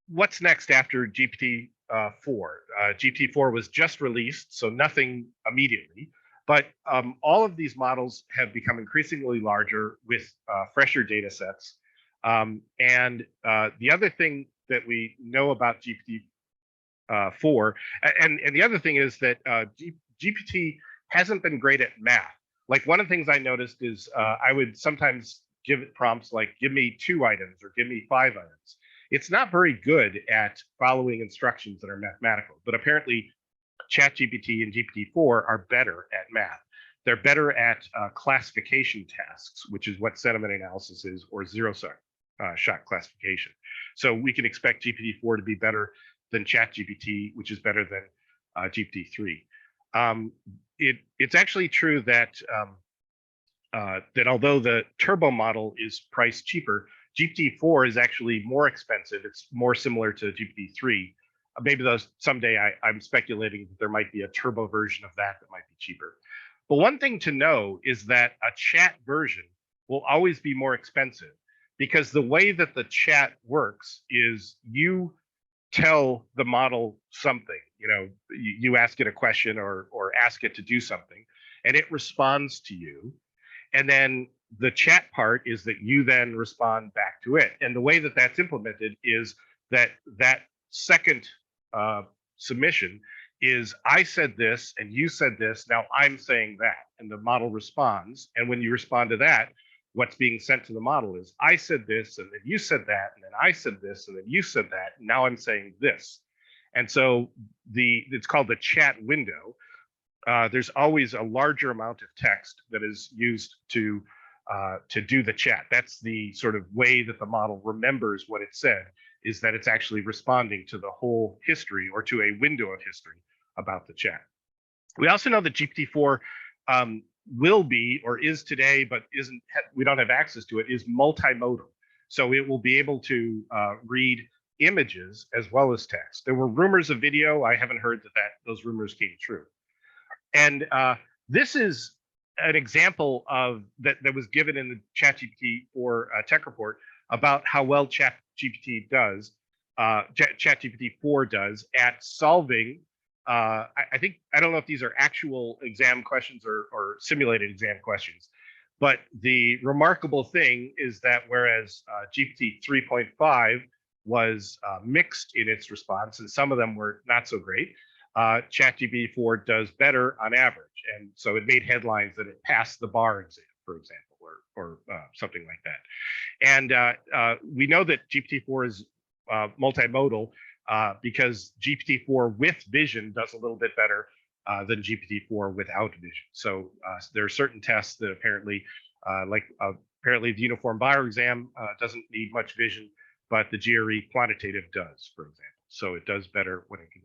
what's next after GPT-4? GPT-4 was just released, so nothing immediately. But all of these models have become increasingly larger with fresher data sets. And the other thing that we know about GPT-4, and the other thing is that GPT hasn't been great at math. Like one of the things I noticed is I would sometimes give it prompts like, give me 2 items or give me 5 items. It's not very good at following instructions that are mathematical, but apparently ChatGPT and GPT-4 are better at math. They're better at classification tasks, which is what sentiment analysis is, or zero shot classification. So we can expect GPT-4 to be better than ChatGPT, which is better than GPT-3. It's actually true that that although the turbo model is priced cheaper, GPT-4 is actually more expensive. It's more similar to GPT-3. Maybe those someday I'm speculating that there might be a turbo version of that might be cheaper. But one thing to know is that a chat version will always be more expensive because the way that the chat works is you tell the model something. You ask it a question or ask it to do something, and it responds to you. And then the chat part is that you then respond back to it. And the way that that's implemented is that second submission is I said this and you said this, now I'm saying that, and the model responds. And when you respond to that, what's being sent to the model is I said this and then you said that, and then I said this and then you said that, and now I'm saying this. And so it's called the chat window. There's always a larger amount of text that is used to do the chat. That's the sort of way that the model remembers what it said, is that it's actually responding to the whole history or to a window of history about the chat. We also know that GPT-4 will be, or is today, but we don't have access to it, is multimodal. So it will be able to read images as well as text. There were rumors of video. I haven't heard that those rumors came true. And this is an example of that was given in the ChatGPT-4 tech report about how well ChatGPT does, ChatGPT-4 does at solving. I don't know if these are actual exam questions or simulated exam questions, but the remarkable thing is that whereas GPT 3.5 was mixed in its response, and some of them were not so great, ChatGPT-4 does better on average. And so it made headlines that it passed the bar exam, for example, or something like that. And we know that GPT-4 is multimodal because GPT-4 with vision does a little bit better than GPT-4 without vision. So there are certain tests that apparently, apparently the uniform bar exam doesn't need much vision, but the GRE quantitative does, for example. So it does better when it can